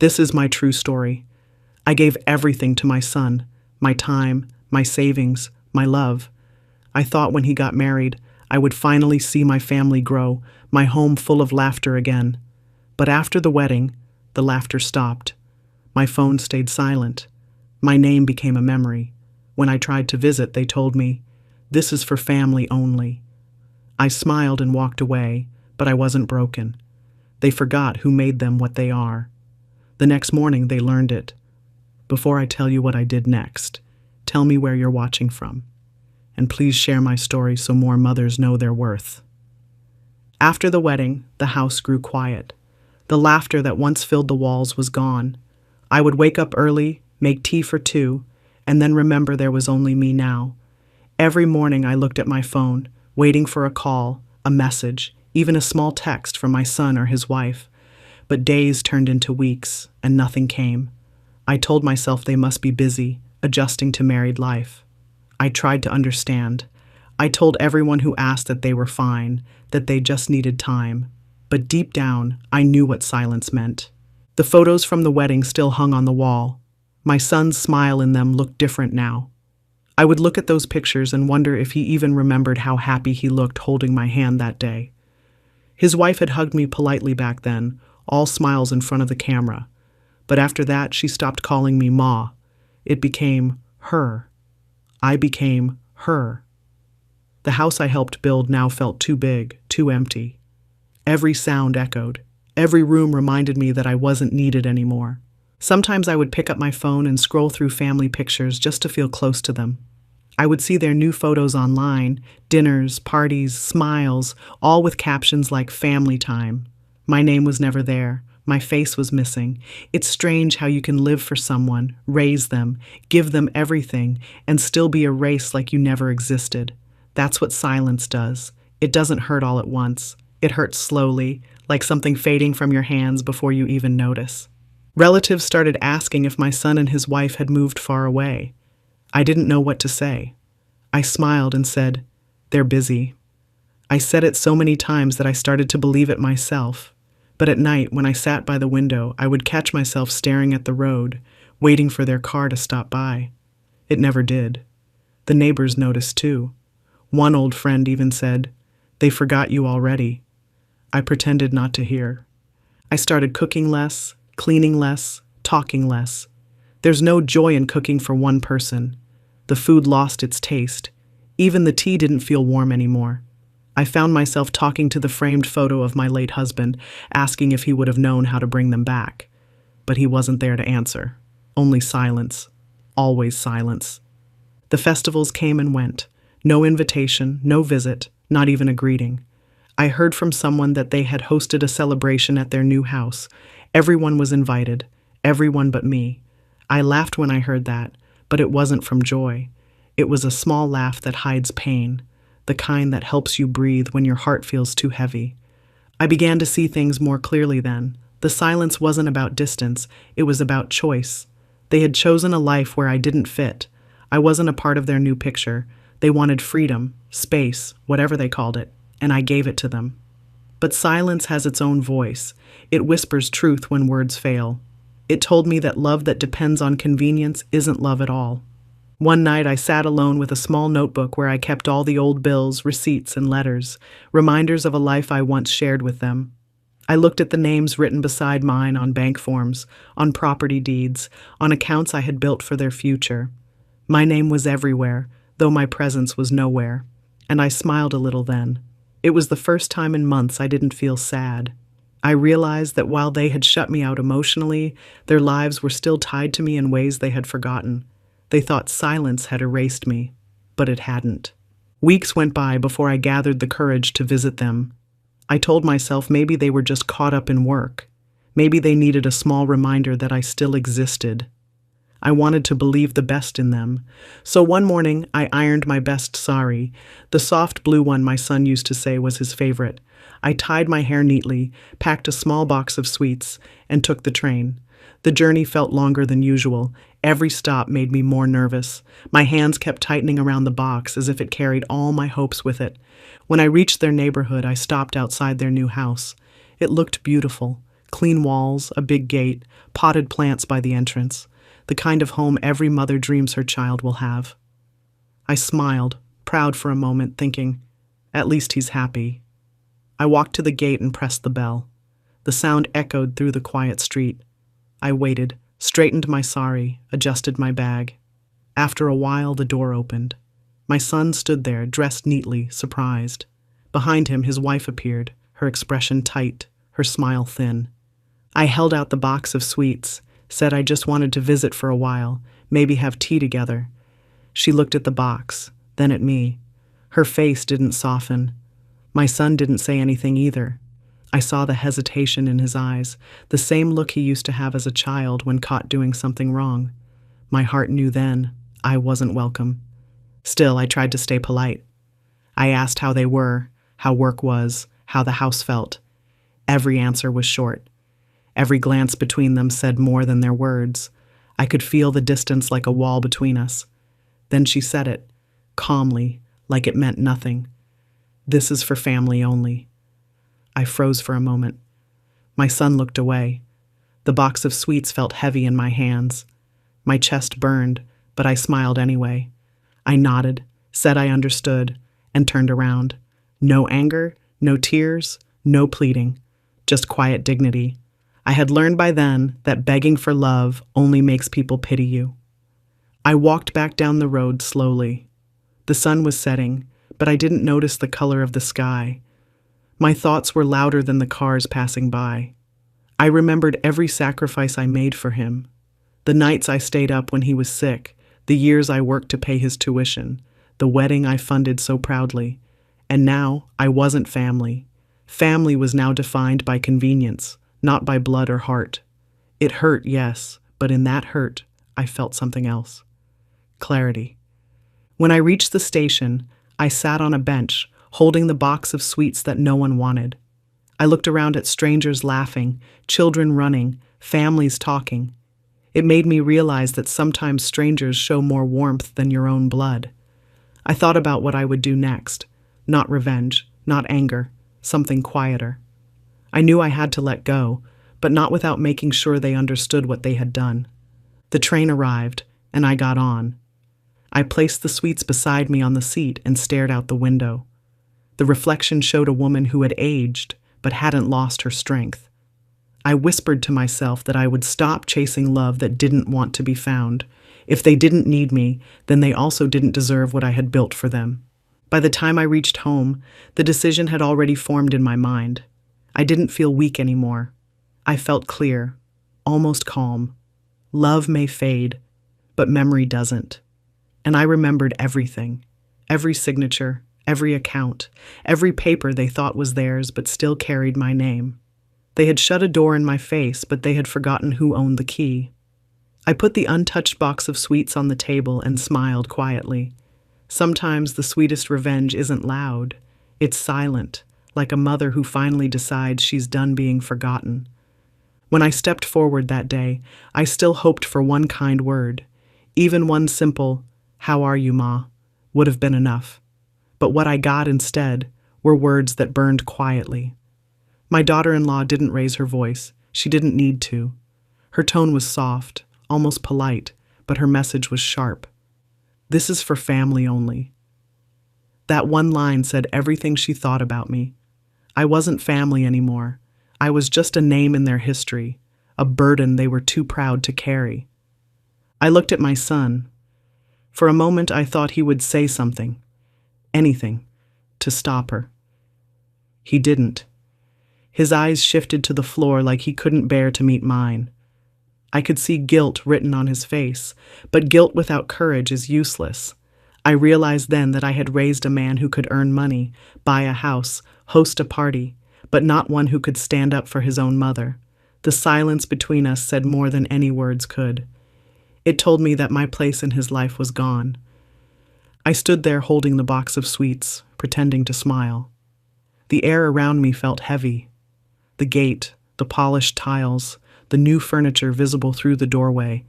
This is my true story. I gave everything to my son, my time, my savings, my love. I thought when he got married, I would finally see my family grow, my home full of laughter again. But after the wedding, the laughter stopped. My phone stayed silent. My name became a memory. When I tried to visit, they told me, "This is for family only." I smiled and walked away, but I wasn't broken. They forgot who made them what they are. The next morning, they learned it. Before I tell you what I did next, tell me where you're watching from. And please share my story so more mothers know their worth. After the wedding, the house grew quiet. The laughter that once filled the walls was gone. I would wake up early, make tea for two, and then remember there was only me now. Every morning I looked at my phone, waiting for a call, a message, even a small text from my son or his wife. But days turned into weeks, and nothing came. I told myself they must be busy, adjusting to married life. I tried to understand. I told everyone who asked that they were fine, that they just needed time. But deep down, I knew what silence meant. The photos from the wedding still hung on the wall. My son's smile in them looked different now. I would look at those pictures and wonder if he even remembered how happy he looked holding my hand that day. His wife had hugged me politely back then, all smiles in front of the camera. But after that, she stopped calling me Ma. It became her. I became her. The house I helped build now felt too big, too empty. Every sound echoed. Every room reminded me that I wasn't needed anymore. Sometimes I would pick up my phone and scroll through family pictures just to feel close to them. I would see their new photos online, dinners, parties, smiles, all with captions like family time. My name was never there. My face was missing. It's strange how you can live for someone, raise them, give them everything, and still be erased like you never existed. That's what silence does. It doesn't hurt all at once. It hurts slowly, like something fading from your hands before you even notice. Relatives started asking if my son and his wife had moved far away. I didn't know what to say. I smiled and said, "They're busy." I said it so many times that I started to believe it myself. But at night, when I sat by the window, I would catch myself staring at the road, waiting for their car to stop by. It never did. The neighbors noticed too. One old friend even said, "They forgot you already." I pretended not to hear. I started cooking less, cleaning less, talking less. There's no joy in cooking for one person. The food lost its taste. Even the tea didn't feel warm anymore. I found myself talking to the framed photo of my late husband, asking if he would have known how to bring them back. But he wasn't there to answer. Only silence. Always silence. The festivals came and went. No invitation, no visit, not even a greeting. I heard from someone that they had hosted a celebration at their new house. Everyone was invited. Everyone but me. I laughed when I heard that, but it wasn't from joy. It was a small laugh that hides pain. The kind that helps you breathe when your heart feels too heavy. I began to see things more clearly then. The silence wasn't about distance, it was about choice. They had chosen a life where I didn't fit. I wasn't a part of their new picture. They wanted freedom, space, whatever they called it, and I gave it to them. But silence has its own voice. It whispers truth when words fail. It told me that love that depends on convenience isn't love at all. One night I sat alone with a small notebook where I kept all the old bills, receipts, and letters, reminders of a life I once shared with them. I looked at the names written beside mine on bank forms, on property deeds, on accounts I had built for their future. My name was everywhere, though my presence was nowhere, and I smiled a little then. It was the first time in months I didn't feel sad. I realized that while they had shut me out emotionally, their lives were still tied to me in ways they had forgotten. They thought silence had erased me, but it hadn't. Weeks went by before I gathered the courage to visit them. I told myself maybe they were just caught up in work. Maybe they needed a small reminder that I still existed. I wanted to believe the best in them. So one morning, I ironed my best sari, the soft blue one my son used to say was his favorite. I tied my hair neatly, packed a small box of sweets, and took the train. The journey felt longer than usual. Every stop made me more nervous. My hands kept tightening around the box as if it carried all my hopes with it. When I reached their neighborhood, I stopped outside their new house. It looked beautiful, Clean walls, a big gate, potted plants by the entrance, the kind of home every mother dreams her child will have. I smiled, proud for a moment, thinking, at least he's happy. I walked to the gate and pressed the bell. The sound echoed through the quiet street. I waited, straightened my sari, adjusted my bag. After a while, the door opened. My son stood there, dressed neatly, surprised. Behind him, his wife appeared, her expression tight, her smile thin. I held out the box of sweets, said I just wanted to visit for a while, maybe have tea together. She looked at the box, then at me. Her face didn't soften. My son didn't say anything either. I saw the hesitation in his eyes, the same look he used to have as a child when caught doing something wrong. My heart knew then I wasn't welcome. Still, I tried to stay polite. I asked how they were, how work was, how the house felt. Every answer was short. Every glance between them said more than their words. I could feel the distance like a wall between us. Then she said it, calmly, like it meant nothing. This is for family only. I froze for a moment. My son looked away. The box of sweets felt heavy in my hands. My chest burned, but I smiled anyway. I nodded, said I understood, and turned around. No anger, no tears, no pleading, just quiet dignity. I had learned by then that begging for love only makes people pity you. I walked back down the road slowly. The sun was setting, but I didn't notice the color of the sky. My thoughts were louder than the cars passing by. I remembered every sacrifice I made for him. The nights I stayed up when he was sick, the years I worked to pay his tuition, the wedding I funded so proudly. And now I wasn't family. Family was now defined by convenience, not by blood or heart. It hurt, yes, but in that hurt, I felt something else. Clarity. When I reached the station, I sat on a bench, holding the box of sweets that no one wanted. I looked around at strangers laughing, children running, families talking. It made me realize that sometimes strangers show more warmth than your own blood. I thought about what I would do next. Not revenge, not anger, something quieter. I knew I had to let go, but not without making sure they understood what they had done. The train arrived, and I got on. I placed the sweets beside me on the seat and stared out the window. The reflection showed a woman who had aged, but hadn't lost her strength. I whispered to myself that I would stop chasing love that didn't want to be found. If they didn't need me, then they also didn't deserve what I had built for them. By the time I reached home, the decision had already formed in my mind. I didn't feel weak anymore. I felt clear, almost calm. Love may fade, but memory doesn't. And I remembered everything, every signature, every account, every paper they thought was theirs but still carried my name. They had shut a door in my face, but they had forgotten who owned the key. I put the untouched box of sweets on the table and smiled quietly. Sometimes the sweetest revenge isn't loud. It's silent, like a mother who finally decides she's done being forgotten. When I stepped forward that day, I still hoped for one kind word. Even one simple, "How are you, Ma?" would have been enough. But what I got instead were words that burned quietly. My daughter-in-law didn't raise her voice. She didn't need to. Her tone was soft, almost polite, but her message was sharp. This is for family only. That one line said everything she thought about me. I wasn't family anymore. I was just a name in their history, a burden they were too proud to carry. I looked at my son. For a moment I thought he would say something, anything, to stop her. He didn't. His eyes shifted to the floor like he couldn't bear to meet mine. I could see guilt written on his face, but guilt without courage is useless. I realized then that I had raised a man who could earn money, buy a house, host a party, but not one who could stand up for his own mother. The silence between us said more than any words could. It told me that my place in his life was gone. I stood there holding the box of sweets, pretending to smile. The air around me felt heavy. The gate, the polished tiles, the new furniture visible through the doorway,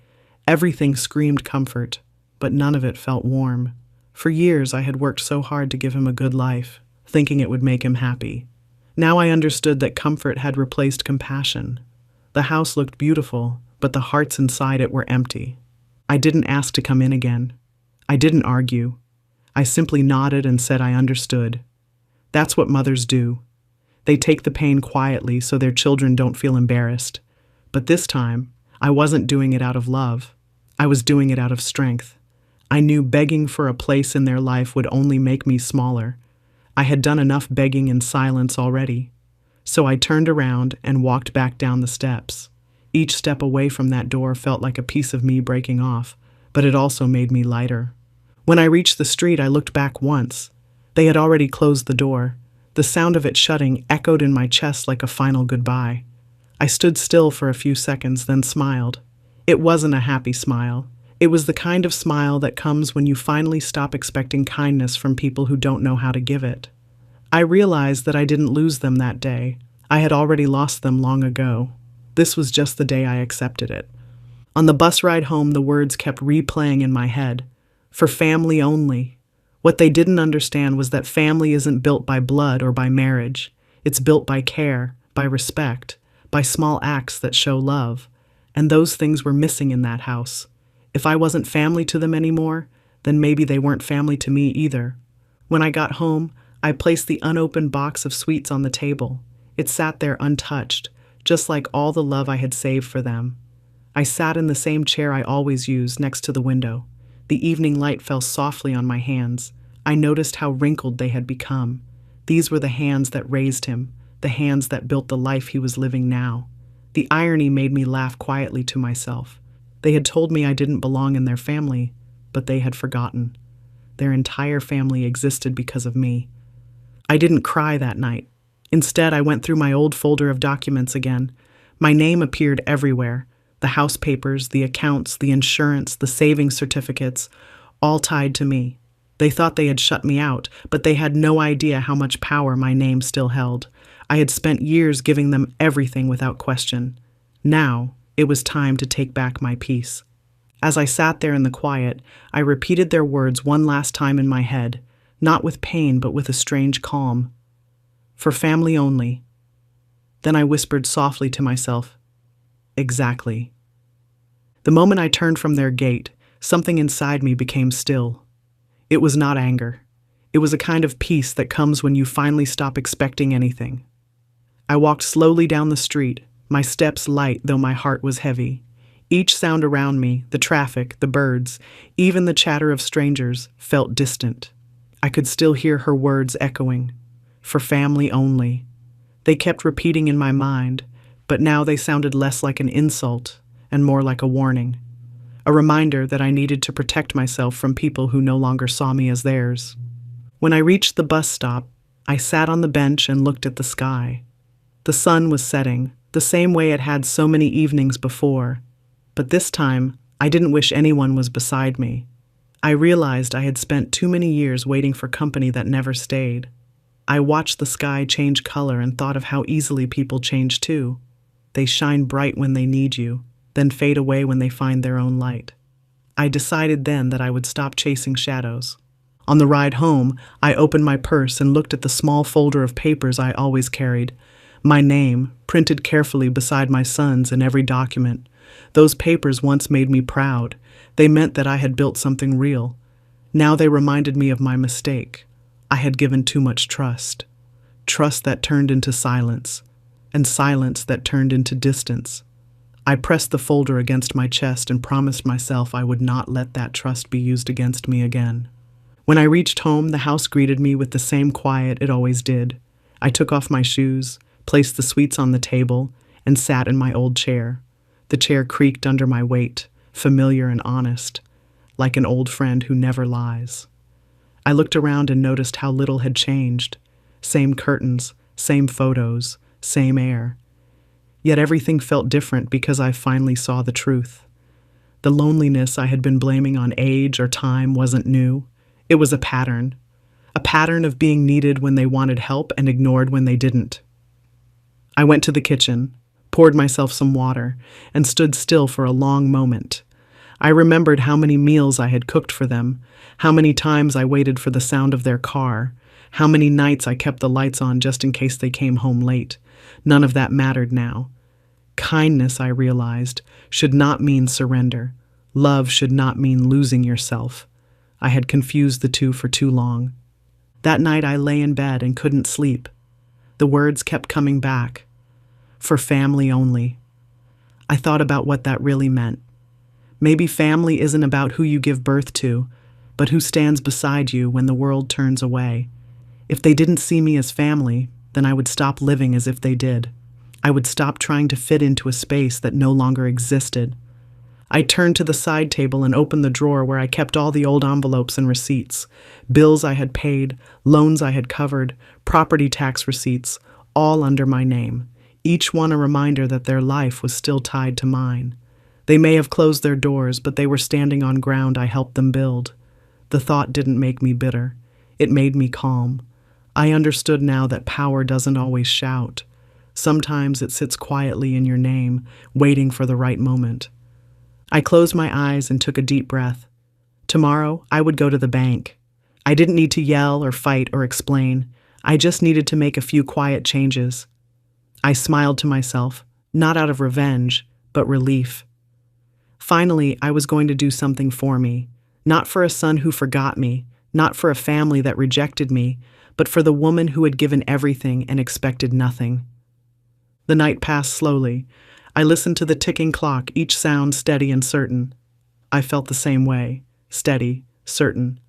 everything screamed comfort, but none of it felt warm. For years I had worked so hard to give him a good life, thinking it would make him happy. Now I understood that comfort had replaced compassion. The house looked beautiful, but the hearts inside it were empty. I didn't ask to come in again. I didn't argue. I simply nodded and said I understood. That's what mothers do. They take the pain quietly so their children don't feel embarrassed. But this time, I wasn't doing it out of love. I was doing it out of strength. I knew begging for a place in their life would only make me smaller. I had done enough begging in silence already. So I turned around and walked back down the steps. Each step away from that door felt like a piece of me breaking off, but it also made me lighter. When I reached the street, I looked back once. They had already closed the door. The sound of it shutting echoed in my chest like a final goodbye. I stood still for a few seconds, then smiled. It wasn't a happy smile. It was the kind of smile that comes when you finally stop expecting kindness from people who don't know how to give it. I realized that I didn't lose them that day. I had already lost them long ago. This was just the day I accepted it. On the bus ride home, the words kept replaying in my head. For family only. What they didn't understand was that family isn't built by blood or by marriage. It's built by care, by respect, by small acts that show love. And those things were missing in that house. If I wasn't family to them anymore, then maybe they weren't family to me either. When I got home, I placed the unopened box of sweets on the table. It sat there untouched, just like all the love I had saved for them. I sat in the same chair I always use, next to the window. The evening light fell softly on my hands. I noticed how wrinkled they had become. These were the hands that raised him, the hands that built the life he was living now. The irony made me laugh quietly to myself. They had told me I didn't belong in their family, but they had forgotten. Their entire family existed because of me. I didn't cry that night. Instead, I went through my old folder of documents again. My name appeared everywhere. The house papers, the accounts, the insurance, the savings certificates, all tied to me. They thought they had shut me out, but they had no idea how much power my name still held. I had spent years giving them everything without question. Now, it was time to take back my peace. As I sat there in the quiet, I repeated their words one last time in my head, not with pain but with a strange calm. For family only. Then I whispered softly to myself, exactly. The moment I turned from their gate, something inside me became still. It was not anger. It was a kind of peace that comes when you finally stop expecting anything. I walked slowly down the street, my steps light though my heart was heavy. Each sound around me, the traffic, the birds, even the chatter of strangers, felt distant. I could still hear her words echoing. For family only. They kept repeating in my mind, but now they sounded less like an insult and more like a warning. A reminder that I needed to protect myself from people who no longer saw me as theirs. When I reached the bus stop, I sat on the bench and looked at the sky. The sun was setting, the same way it had so many evenings before. But this time, I didn't wish anyone was beside me. I realized I had spent too many years waiting for company that never stayed. I watched the sky change color and thought of how easily people change too. They shine bright when they need you, then fade away when they find their own light. I decided then that I would stop chasing shadows. On the ride home, I opened my purse and looked at the small folder of papers I always carried. My name, printed carefully beside my son's in every document. Those papers once made me proud. They meant that I had built something real. Now they reminded me of my mistake. I had given too much trust. Trust that turned into silence, and silence that turned into distance. I pressed the folder against my chest and promised myself I would not let that trust be used against me again. When I reached home, the house greeted me with the same quiet it always did. I took off my shoes, placed the sweets on the table, and sat in my old chair. The chair creaked under my weight, familiar and honest, like an old friend who never lies. I looked around and noticed how little had changed. Same curtains, same photos, same air. Yet everything felt different because I finally saw the truth. The loneliness I had been blaming on age or time wasn't new. It was a pattern of being needed when they wanted help and ignored when they didn't. I went to the kitchen, poured myself some water, and stood still for a long moment. I remembered how many meals I had cooked for them, how many times I waited for the sound of their car, how many nights I kept the lights on just in case they came home late. None of that mattered now. Kindness, I realized, should not mean surrender. Love should not mean losing yourself. I had confused the two for too long. That night I lay in bed and couldn't sleep. The words kept coming back. For family only. I thought about what that really meant. Maybe family isn't about who you give birth to, but who stands beside you when the world turns away. If they didn't see me as family, then I would stop living as if they did. I would stop trying to fit into a space that no longer existed. I turned to the side table and opened the drawer where I kept all the old envelopes and receipts, bills I had paid, loans I had covered, property tax receipts, all under my name, each one a reminder that their life was still tied to mine. They may have closed their doors, but they were standing on ground I helped them build. The thought didn't make me bitter. It made me calm. I understood now that power doesn't always shout. Sometimes it sits quietly in your name, waiting for the right moment. I closed my eyes and took a deep breath. Tomorrow, I would go to the bank. I didn't need to yell or fight or explain. I just needed to make a few quiet changes. I smiled to myself, not out of revenge, but relief. Finally, I was going to do something for me, not for a son who forgot me, not for a family that rejected me, but for the woman who had given everything and expected nothing. The night passed slowly. I listened to the ticking clock, each sound steady and certain. I felt the same way, steady, certain.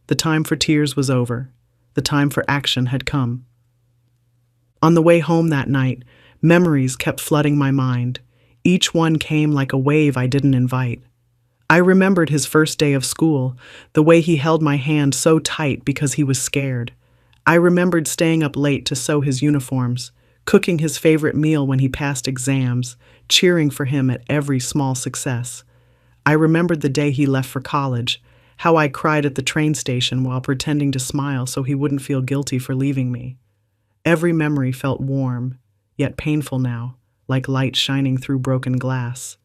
The time for tears was over. The time for action had come. On the way home that night, memories kept flooding my mind. Each one came like a wave I didn't invite. I remembered his first day of school, the way he held my hand so tight because he was scared. I remembered staying up late to sew his uniforms, cooking his favorite meal when he passed exams, cheering for him at every small success. I remembered the day he left for college, how I cried at the train station while pretending to smile so he wouldn't feel guilty for leaving me. Every memory felt warm, yet painful now, like light shining through broken glass.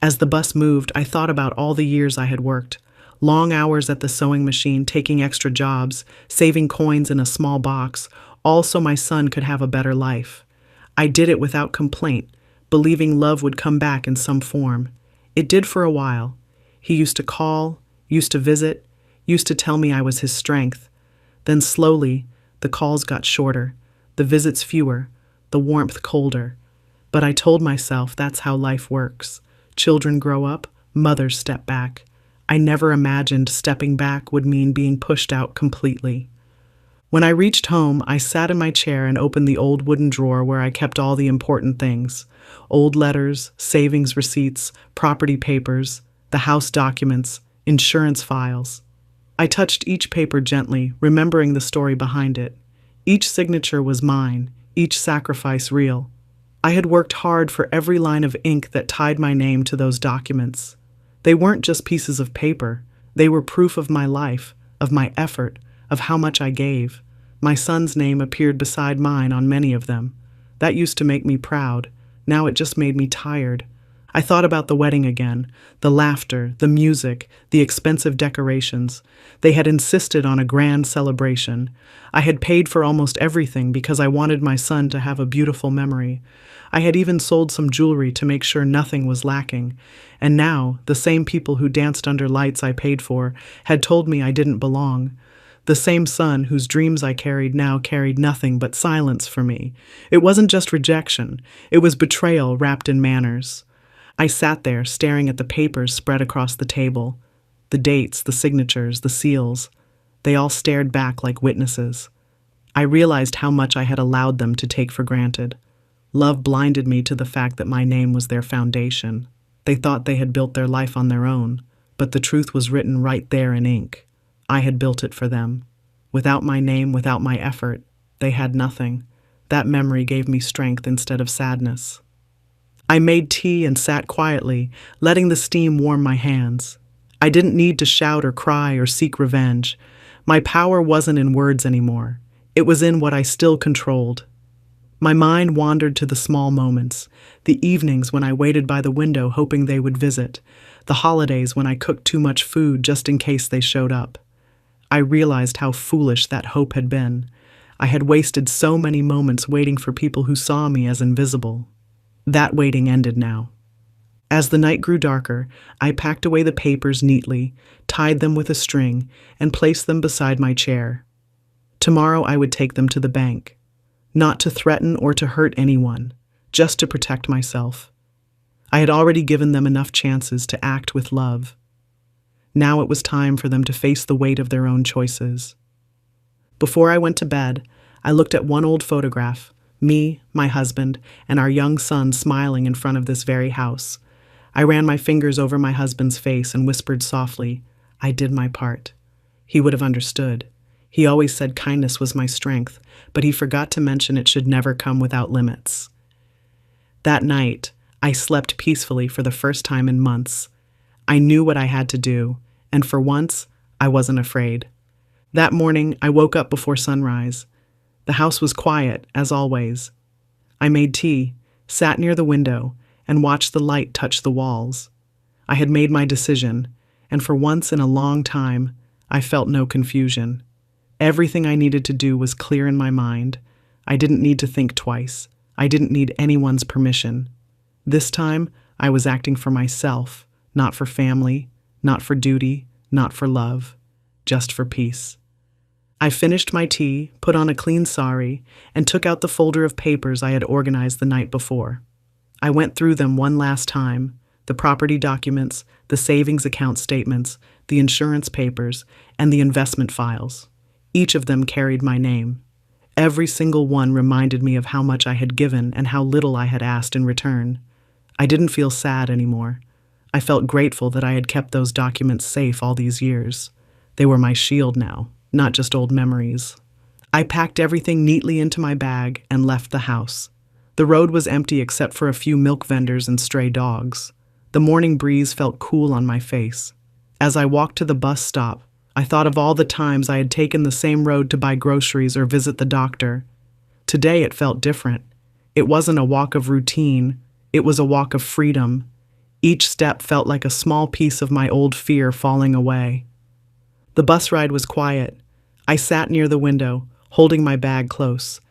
As the bus moved, I thought about all the years I had worked, long hours at the sewing machine, taking extra jobs, saving coins in a small box, all so my son could have a better life. I did it without complaint, believing love would come back in some form. It did for a while. He used to call, used to visit, used to tell me I was his strength. Then slowly, the calls got shorter, the visits fewer, the warmth colder. But I told myself that's how life works. Children grow up, mothers step back. I never imagined stepping back would mean being pushed out completely. When I reached home, I sat in my chair and opened the old wooden drawer where I kept all the important things. Old letters, savings receipts, property papers, the house documents, insurance files. I touched each paper gently, remembering the story behind it. Each signature was mine, each sacrifice real. I had worked hard for every line of ink that tied my name to those documents. They weren't just pieces of paper. They were proof of my life, of my effort, of how much I gave. My son's name appeared beside mine on many of them. That used to make me proud. Now it just made me tired. I thought about the wedding again, the laughter, the music, the expensive decorations. They had insisted on a grand celebration. I had paid for almost everything because I wanted my son to have a beautiful memory. I had even sold some jewelry to make sure nothing was lacking. And now, the same people who danced under lights I paid for had told me I didn't belong. The same son whose dreams I carried now carried nothing but silence for me. It wasn't just rejection. It was betrayal wrapped in manners. I sat there staring at the papers spread across the table. The dates, the signatures, the seals. They all stared back like witnesses. I realized how much I had allowed them to take for granted. Love blinded me to the fact that my name was their foundation. They thought they had built their life on their own, but the truth was written right there in ink. I had built it for them. Without my name, without my effort, they had nothing. That memory gave me strength instead of sadness. I made tea and sat quietly, letting the steam warm my hands. I didn't need to shout or cry or seek revenge. My power wasn't in words anymore. It was in what I still controlled. My mind wandered to the small moments, the evenings when I waited by the window hoping they would visit, the holidays when I cooked too much food just in case they showed up. I realized how foolish that hope had been. I had wasted so many moments waiting for people who saw me as invisible. That waiting ended now. As the night grew darker, I packed away the papers neatly, tied them with a string, and placed them beside my chair. Tomorrow I would take them to the bank, not to threaten or to hurt anyone, just to protect myself. I had already given them enough chances to act with love. Now it was time for them to face the weight of their own choices. Before I went to bed, I looked at one old photograph, me, my husband, and our young son smiling in front of this very house. I ran my fingers over my husband's face and whispered softly, "I did my part." He would have understood. He always said kindness was my strength, but he forgot to mention it should never come without limits. That night, I slept peacefully for the first time in months. I knew what I had to do, and for once, I wasn't afraid. That morning, I woke up before sunrise. The house was quiet, as always. I made tea, sat near the window, and watched the light touch the walls. I had made my decision, and for once in a long time, I felt no confusion. Everything I needed to do was clear in my mind. I didn't need to think twice. I didn't need anyone's permission. This time, I was acting for myself, not for family, not for duty, not for love, just for peace. I finished my tea, put on a clean sari, and took out the folder of papers I had organized the night before. I went through them one last time, the property documents, the savings account statements, the insurance papers, and the investment files. Each of them carried my name. Every single one reminded me of how much I had given and how little I had asked in return. I didn't feel sad anymore. I felt grateful that I had kept those documents safe all these years. They were my shield now, not just old memories. I packed everything neatly into my bag and left the house. The road was empty except for a few milk vendors and stray dogs. The morning breeze felt cool on my face. As I walked to the bus stop, I thought of all the times I had taken the same road to buy groceries or visit the doctor. Today it felt different. It wasn't a walk of routine. It was a walk of freedom. Each step felt like a small piece of my old fear falling away. The bus ride was quiet. I sat near the window, holding my bag close.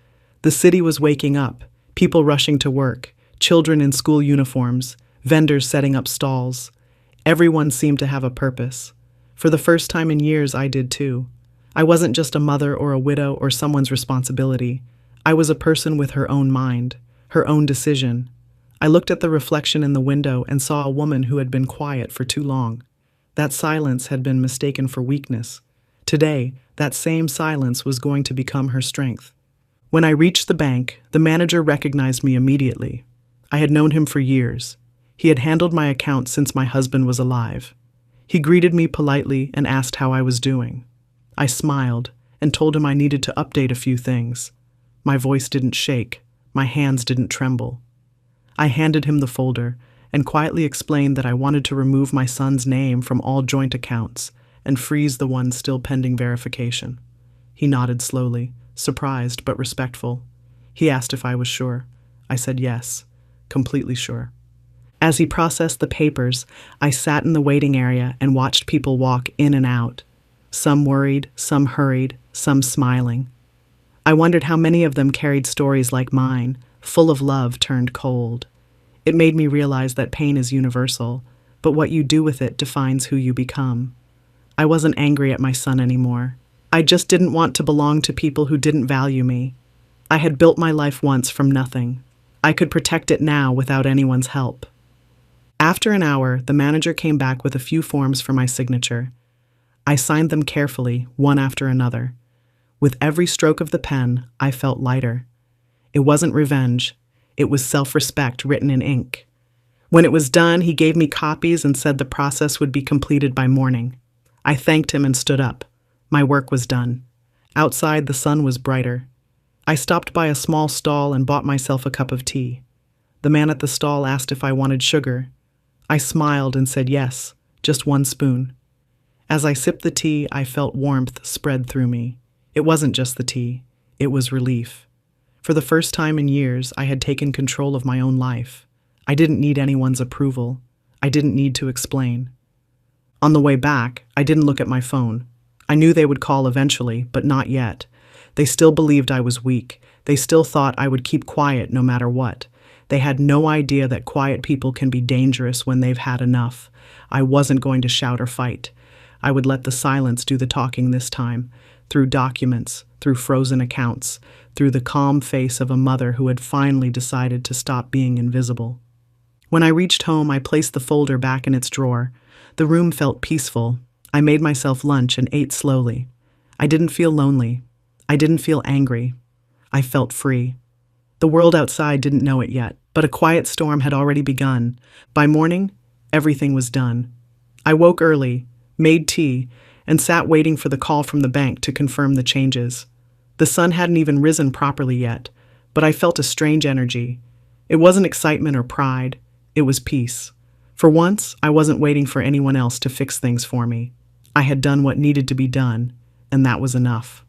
The city was waking up, people rushing to work, children in school uniforms, vendors setting up stalls. Everyone seemed to have a purpose. For the first time in years, I did too. I wasn't just a mother or a widow or someone's responsibility. I was a person with her own mind, her own decision. I looked at the reflection in the window and saw a woman who had been quiet for too long. That silence had been mistaken for weakness. Today, that same silence was going to become her strength. When I reached the bank, the manager recognized me immediately. I had known him for years. He had handled my account since my husband was alive. He greeted me politely and asked how I was doing. I smiled and told him I needed to update a few things. My voice didn't shake. My hands didn't tremble. I handed him the folder and quietly explained that I wanted to remove my son's name from all joint accounts and freeze the ones still pending verification. He nodded slowly, surprised but respectful. He asked if I was sure. I said yes, completely sure. As he processed the papers, I sat in the waiting area and watched people walk in and out. Some worried, some hurried, some smiling. I wondered how many of them carried stories like mine, full of love turned cold. It made me realize that pain is universal, but what you do with it defines who you become. I wasn't angry at my son anymore. I just didn't want to belong to people who didn't value me. I had built my life once from nothing. I could protect it now without anyone's help. After an hour, the manager came back with a few forms for my signature. I signed them carefully, one after another. With every stroke of the pen, I felt lighter. It wasn't revenge. It was self-respect written in ink. When it was done, he gave me copies and said the process would be completed by morning. I thanked him and stood up. My work was done. Outside, the sun was brighter. I stopped by a small stall and bought myself a cup of tea. The man at the stall asked if I wanted sugar. I smiled and said yes, just 1 spoon. As I sipped the tea, I felt warmth spread through me. It wasn't just the tea. It was relief. For the first time in years, I had taken control of my own life. I didn't need anyone's approval. I didn't need to explain. On the way back, I didn't look at my phone. I knew they would call eventually, but not yet. They still believed I was weak. They still thought I would keep quiet no matter what. They had no idea that quiet people can be dangerous when they've had enough. I wasn't going to shout or fight. I would let the silence do the talking this time, through documents, through frozen accounts, through the calm face of a mother who had finally decided to stop being invisible. When I reached home, I placed the folder back in its drawer. The room felt peaceful. I made myself lunch and ate slowly. I didn't feel lonely. I didn't feel angry. I felt free. The world outside didn't know it yet, but a quiet storm had already begun. By morning, everything was done. I woke early, made tea, and sat waiting for the call from the bank to confirm the changes. The sun hadn't even risen properly yet, but I felt a strange energy. It wasn't excitement or pride. It was peace. For once, I wasn't waiting for anyone else to fix things for me. I had done what needed to be done, and that was enough.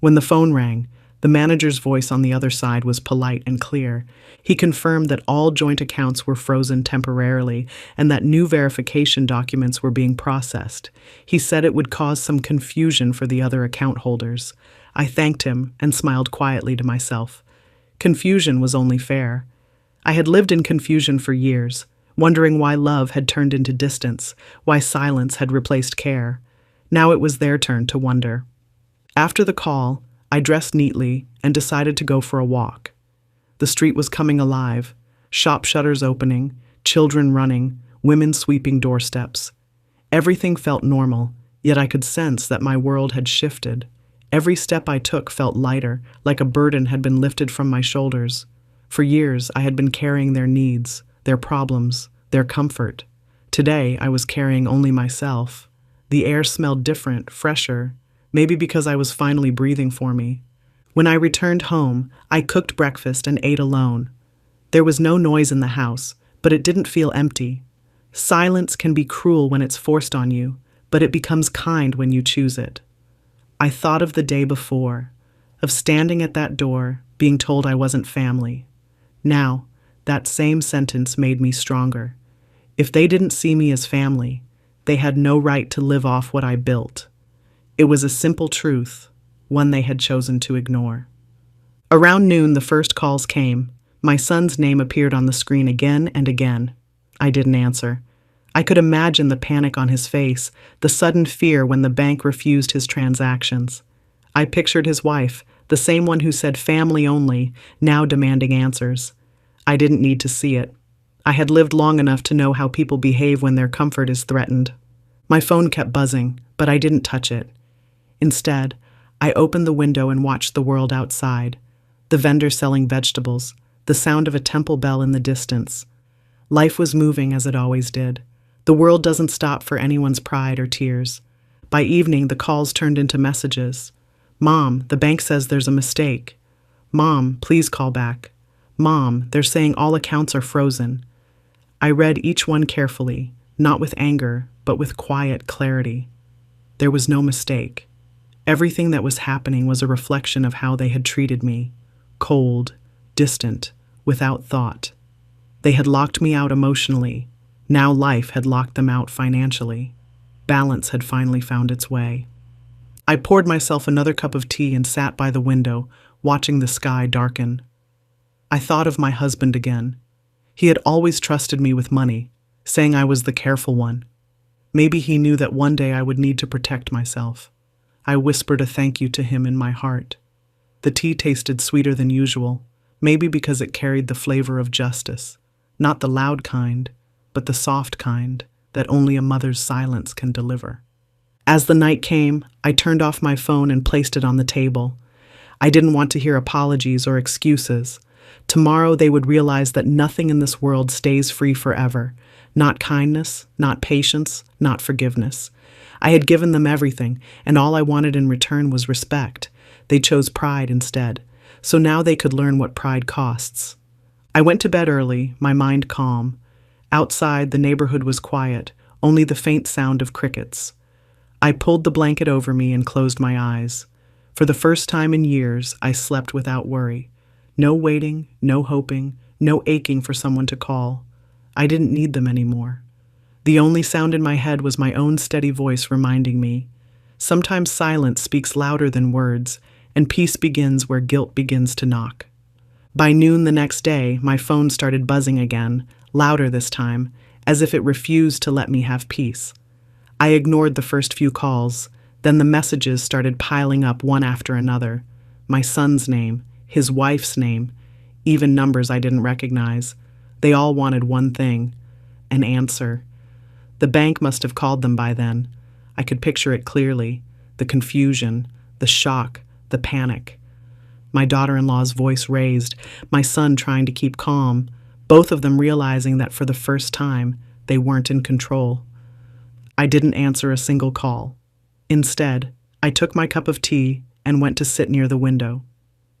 When the phone rang, the manager's voice on the other side was polite and clear. He confirmed that all joint accounts were frozen temporarily and that new verification documents were being processed. He said it would cause some confusion for the other account holders. I thanked him and smiled quietly to myself. Confusion was only fair. I had lived in confusion for years, wondering why love had turned into distance, why silence had replaced care. Now it was their turn to wonder. After the call, I dressed neatly and decided to go for a walk. The street was coming alive, shop shutters opening, children running, women sweeping doorsteps. Everything felt normal, yet I could sense that my world had shifted. Every step I took felt lighter, like a burden had been lifted from my shoulders. For years, I had been carrying their needs, their problems, their comfort. Today, I was carrying only myself. The air smelled different, fresher, maybe because I was finally breathing for me. When I returned home, I cooked breakfast and ate alone. There was no noise in the house, but it didn't feel empty. Silence can be cruel when it's forced on you, but it becomes kind when you choose it. I thought of the day before, of standing at that door, being told I wasn't family. Now, that same sentence made me stronger. If they didn't see me as family, they had no right to live off what I built. It was a simple truth, one they had chosen to ignore. Around noon, the first calls came. My son's name appeared on the screen again and again. I didn't answer. I could imagine the panic on his face, the sudden fear when the bank refused his transactions. I pictured his wife, the same one who said family only, now demanding answers. I didn't need to see it. I had lived long enough to know how people behave when their comfort is threatened. My phone kept buzzing, but I didn't touch it. Instead, I opened the window and watched the world outside. The vendor selling vegetables, the sound of a temple bell in the distance. Life was moving as it always did. The world doesn't stop for anyone's pride or tears. By evening, the calls turned into messages. Mom, the bank says there's a mistake. Mom, please call back. Mom, they're saying all accounts are frozen. I read each one carefully, not with anger, but with quiet clarity. There was no mistake. Everything that was happening was a reflection of how they had treated me. Cold, distant, without thought. They had locked me out emotionally. Now life had locked them out financially. Balance had finally found its way. I poured myself another cup of tea and sat by the window, watching the sky darken. I thought of my husband again. He had always trusted me with money, saying I was the careful one. Maybe he knew that one day I would need to protect myself. I whispered a thank you to him in my heart. The tea tasted sweeter than usual, maybe because it carried the flavor of justice, not the loud kind, but the soft kind that only a mother's silence can deliver. As the night came, I turned off my phone and placed it on the table. I didn't want to hear apologies or excuses. Tomorrow they would realize that nothing in this world stays free forever. Not kindness, not patience, not forgiveness. I had given them everything, and all I wanted in return was respect. They chose pride instead, so now they could learn what pride costs. I went to bed early, my mind calm. Outside, the neighborhood was quiet, only the faint sound of crickets. I pulled the blanket over me and closed my eyes. For the first time in years, I slept without worry. No waiting, no hoping, no aching for someone to call. I didn't need them anymore. The only sound in my head was my own steady voice reminding me. Sometimes silence speaks louder than words, and peace begins where guilt begins to knock. By noon the next day, my phone started buzzing again, louder this time, as if it refused to let me have peace. I ignored the first few calls, then the messages started piling up one after another. My son's name, his wife's name, even numbers I didn't recognize. They all wanted one thing: an answer. The bank must have called them by then. I could picture it clearly: the confusion, the shock, the panic. My daughter-in-law's voice raised, my son trying to keep calm, both of them realizing that for the first time, they weren't in control. I didn't answer a single call. Instead, I took my cup of tea and went to sit near the window.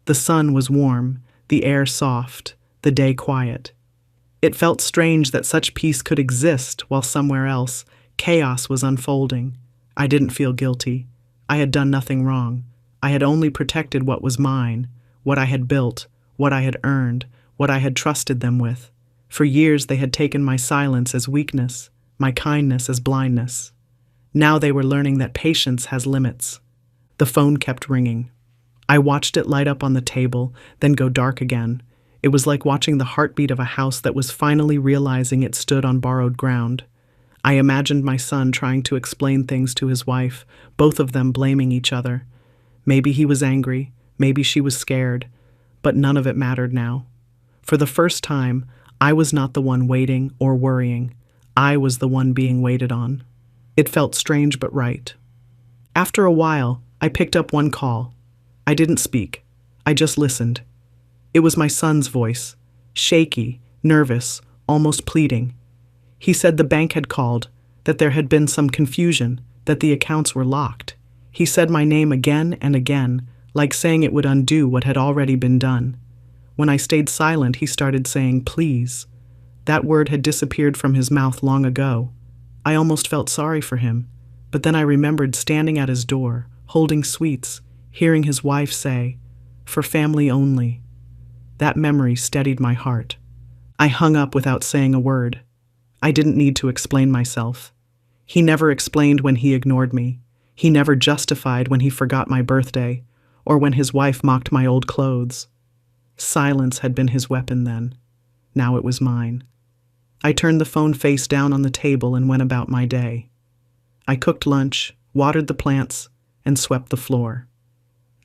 The sun was warm, the air soft, the day quiet. It felt strange that such peace could exist while somewhere else, chaos was unfolding. I didn't feel guilty. I had done nothing wrong. I had only protected what was mine, what I had built, what I had earned, what I had trusted them with. For years they had taken my silence as weakness, my kindness as blindness. Now they were learning that patience has limits. The phone kept ringing. I watched it light up on the table, then go dark again. It was like watching the heartbeat of a house that was finally realizing it stood on borrowed ground. I imagined my son trying to explain things to his wife, both of them blaming each other. Maybe he was angry, maybe she was scared, but none of it mattered now. For the first time, I was not the one waiting or worrying. I was the one being waited on. It felt strange but right. After a while, I picked up one call. I didn't speak. I just listened. It was my son's voice, shaky, nervous, almost pleading. He said the bank had called, that there had been some confusion, that the accounts were locked. He said my name again and again, like saying it would undo what had already been done. When I stayed silent, he started saying, "Please." That word had disappeared from his mouth long ago. I almost felt sorry for him, but then I remembered standing at his door, holding sweets, hearing his wife say, "For family only." That memory steadied my heart. I hung up without saying a word. I didn't need to explain myself. He never explained when he ignored me. He never justified when he forgot my birthday, or when his wife mocked my old clothes. Silence had been his weapon then. Now it was mine. I turned the phone face down on the table and went about my day. I cooked lunch, watered the plants, and swept the floor.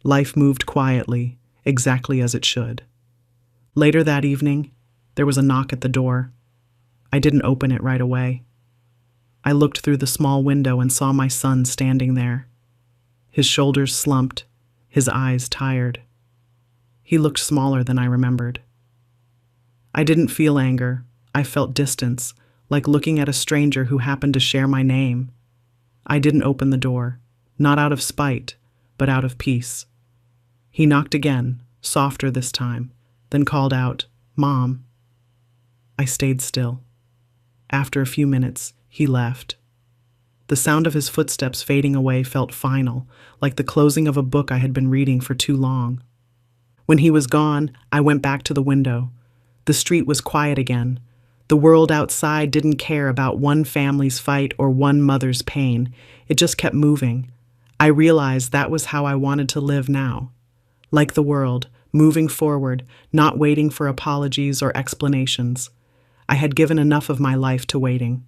Life moved quietly, exactly as it should. Later that evening, there was a knock at the door. I didn't open it right away. I looked through the small window and saw my son standing there. His shoulders slumped, his eyes tired. He looked smaller than I remembered. I didn't feel anger. I felt distance, like looking at a stranger who happened to share my name. I didn't open the door, not out of spite, but out of peace. He knocked again, softer this time, then called out, "Mom." I stayed still. After a few minutes, he left. The sound of his footsteps fading away felt final, like the closing of a book I had been reading for too long. When he was gone, I went back to the window. The street was quiet again. The world outside didn't care about one family's fight or one mother's pain. It just kept moving. I realized that was how I wanted to live now. Like the world, moving forward, not waiting for apologies or explanations. I had given enough of my life to waiting.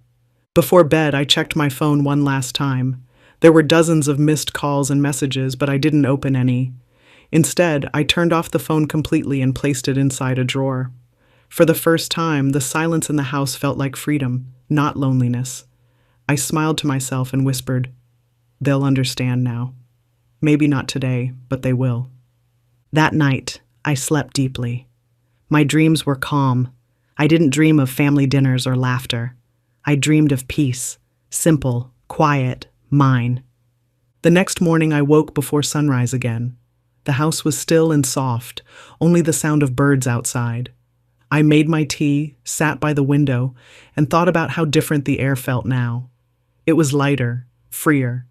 Before bed, I checked my phone one last time. There were dozens of missed calls and messages, but I didn't open any. Instead, I turned off the phone completely and placed it inside a drawer. For the first time, the silence in the house felt like freedom, not loneliness. I smiled to myself and whispered, "They'll understand now. Maybe not today, but they will." That night, I slept deeply. My dreams were calm. I didn't dream of family dinners or laughter. I dreamed of peace, simple, quiet, mine. The next morning I woke before sunrise again. The house was still and soft, only the sound of birds outside. I made my tea, sat by the window, and thought about how different the air felt now. It was lighter, freer.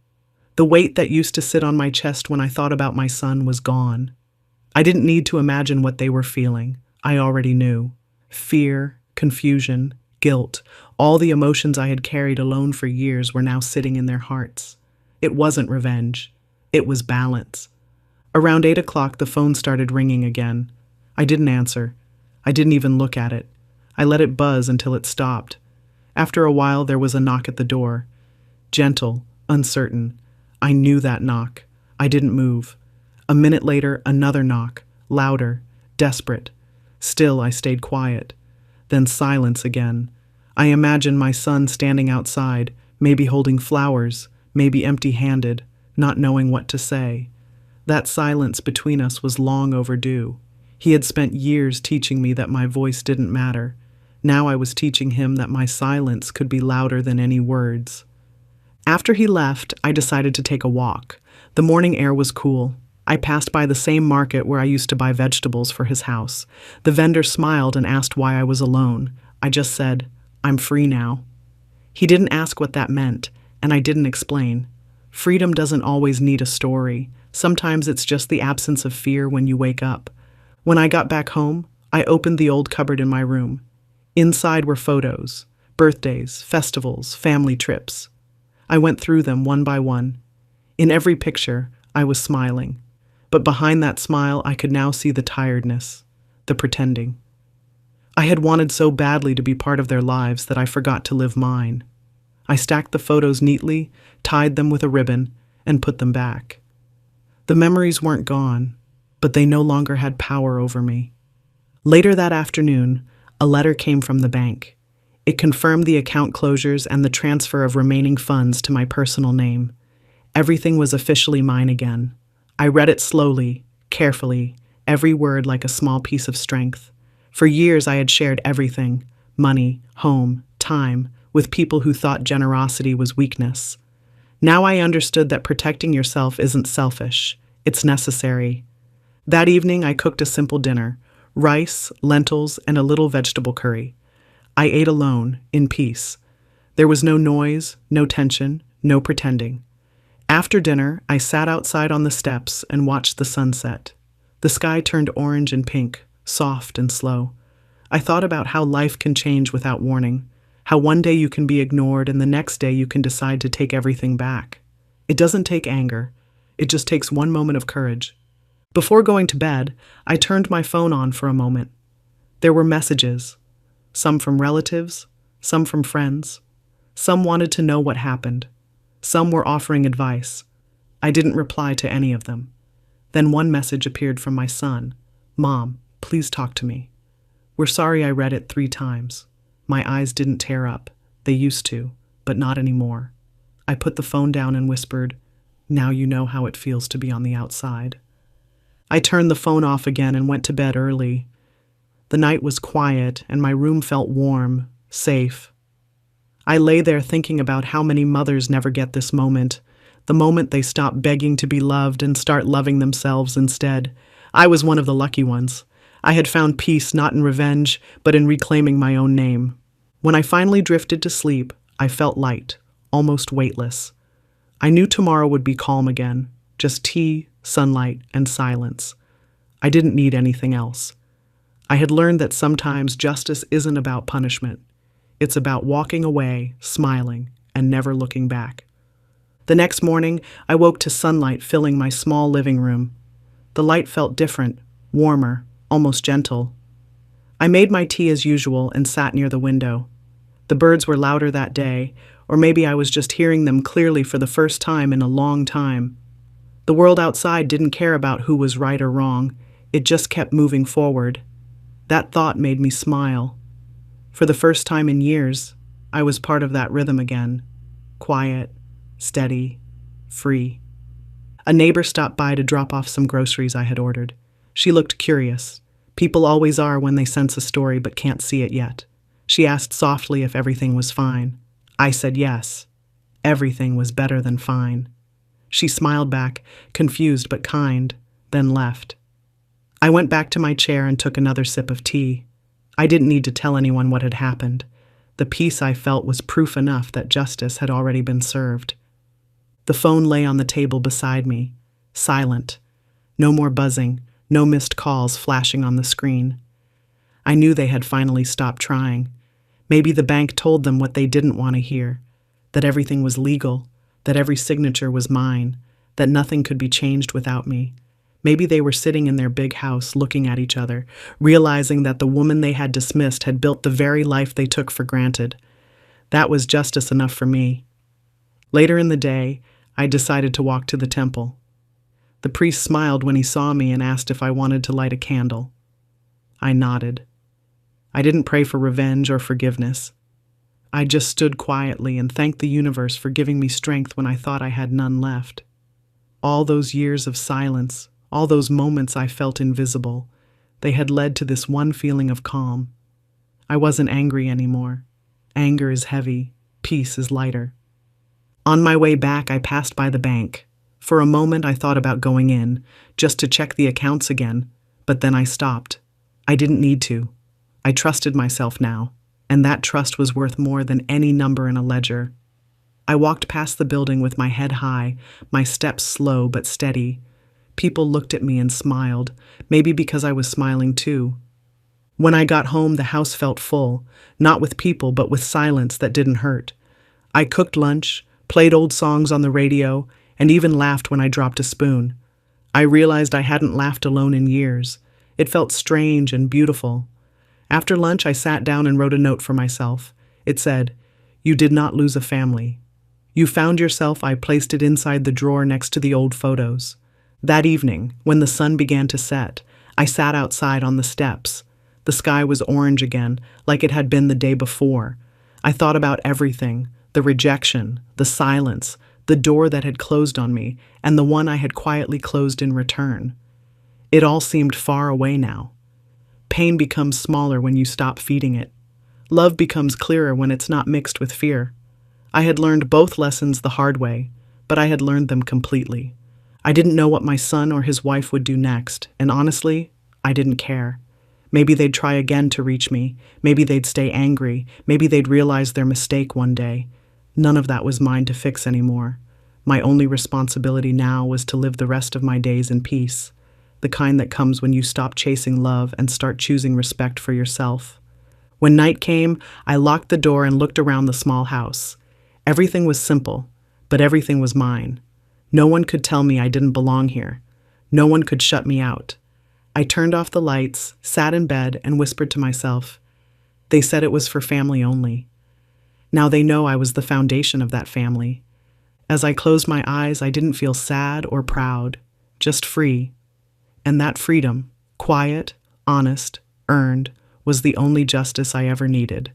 The weight that used to sit on my chest when I thought about my son was gone. I didn't need to imagine what they were feeling. I already knew. Fear, confusion, guilt, all the emotions I had carried alone for years were now sitting in their hearts. It wasn't revenge. It was balance. Around 8 o'clock, the phone started ringing again. I didn't answer. I didn't even look at it. I let it buzz until it stopped. After a while, there was a knock at the door. Gentle, uncertain. I knew that knock. I didn't move. A minute later, another knock, louder, desperate. Still, I stayed quiet. Then silence again. I imagined my son standing outside, maybe holding flowers, maybe empty-handed, not knowing what to say. That silence between us was long overdue. He had spent years teaching me that my voice didn't matter. Now I was teaching him that my silence could be louder than any words. After he left, I decided to take a walk. The morning air was cool. I passed by the same market where I used to buy vegetables for his house. The vendor smiled and asked why I was alone. I just said, "I'm free now." He didn't ask what that meant, and I didn't explain. Freedom doesn't always need a story. Sometimes it's just the absence of fear when you wake up. When I got back home, I opened the old cupboard in my room. Inside were photos, birthdays, festivals, family trips. I went through them one by one. In every picture, I was smiling. But behind that smile, I could now see the tiredness, the pretending. I had wanted so badly to be part of their lives that I forgot to live mine. I stacked the photos neatly, tied them with a ribbon, and put them back. The memories weren't gone, but they no longer had power over me. Later that afternoon, a letter came from the bank. It confirmed the account closures and the transfer of remaining funds to my personal name. Everything was officially mine again. I read it slowly, carefully, every word like a small piece of strength. For years I had shared everything, money, home, time, with people who thought generosity was weakness. Now I understood that protecting yourself isn't selfish, it's necessary. That evening I cooked a simple dinner, rice, lentils, and a little vegetable curry. I ate alone, in peace. There was no noise, no tension, no pretending. After dinner, I sat outside on the steps and watched the sunset. The sky turned orange and pink, soft and slow. I thought about how life can change without warning, how one day you can be ignored and the next day you can decide to take everything back. It doesn't take anger. It just takes one moment of courage. Before going to bed, I turned my phone on for a moment. There were messages, some from relatives, some from friends. Some wanted to know what happened. Some were offering advice. I didn't reply to any of them. Then one message appeared from my son. "Mom, please talk to me." We're sorry I read it 3 times. My eyes didn't tear up. They used to, but not anymore. I put the phone down and whispered, "Now you know how it feels to be on the outside." I turned the phone off again and went to bed early. The night was quiet and my room felt warm, safe. I lay there thinking about how many mothers never get this moment, the moment they stop begging to be loved and start loving themselves instead. I was one of the lucky ones. I had found peace not in revenge, but in reclaiming my own name. When I finally drifted to sleep, I felt light, almost weightless. I knew tomorrow would be calm again, just tea, sunlight, and silence. I didn't need anything else. I had learned that sometimes justice isn't about punishment. It's about walking away, smiling, and never looking back. The next morning, I woke to sunlight filling my small living room. The light felt different, warmer, almost gentle. I made my tea as usual and sat near the window. The birds were louder that day, or maybe I was just hearing them clearly for the first time in a long time. The world outside didn't care about who was right or wrong. It just kept moving forward. That thought made me smile. For the first time in years, I was part of that rhythm again. Quiet, steady, free. A neighbor stopped by to drop off some groceries I had ordered. She looked curious. People always are when they sense a story but can't see it yet. She asked softly if everything was fine. I said yes. Everything was better than fine. She smiled back, confused but kind, then left. I went back to my chair and took another sip of tea. I didn't need to tell anyone what had happened. The peace I felt was proof enough that justice had already been served. The phone lay on the table beside me, silent. No more buzzing, no missed calls flashing on the screen. I knew they had finally stopped trying. Maybe the bank told them what they didn't want to hear, that everything was legal, that every signature was mine, that nothing could be changed without me. Maybe they were sitting in their big house looking at each other, realizing that the woman they had dismissed had built the very life they took for granted. That was justice enough for me. Later in the day, I decided to walk to the temple. The priest smiled when he saw me and asked if I wanted to light a candle. I nodded. I didn't pray for revenge or forgiveness. I just stood quietly and thanked the universe for giving me strength when I thought I had none left. All those years of silence, all those moments I felt invisible, they had led to this one feeling of calm. I wasn't angry anymore. Anger is heavy, peace is lighter. On my way back, I passed by the bank. For a moment, I thought about going in, just to check the accounts again, but then I stopped. I didn't need to. I trusted myself now, and that trust was worth more than any number in a ledger. I walked past the building with my head high, my steps slow but steady. People looked at me and smiled, maybe because I was smiling too. When I got home, the house felt full, not with people but with silence that didn't hurt. I cooked lunch, played old songs on the radio, and even laughed when I dropped a spoon. I realized I hadn't laughed alone in years. It felt strange and beautiful. After lunch, I sat down and wrote a note for myself. It said, "You did not lose a family. You found yourself." I placed it inside the drawer next to the old photos. That evening, when the sun began to set, I sat outside on the steps. The sky was orange again, like it had been the day before. I thought about everything, the rejection, the silence, the door that had closed on me, and the one I had quietly closed in return. It all seemed far away now. Pain becomes smaller when you stop feeding it. Love becomes clearer when it's not mixed with fear. I had learned both lessons the hard way, but I had learned them completely. I didn't know what my son or his wife would do next, and honestly, I didn't care. Maybe they'd try again to reach me. Maybe they'd stay angry. Maybe they'd realize their mistake one day. None of that was mine to fix anymore. My only responsibility now was to live the rest of my days in peace, the kind that comes when you stop chasing love and start choosing respect for yourself. When night came, I locked the door and looked around the small house. Everything was simple, but everything was mine. No one could tell me I didn't belong here. No one could shut me out. I turned off the lights, sat in bed, and whispered to myself. They said it was for family only. Now they know I was the foundation of that family. As I closed my eyes, I didn't feel sad or proud, just free. And that freedom, quiet, honest, earned, was the only justice I ever needed.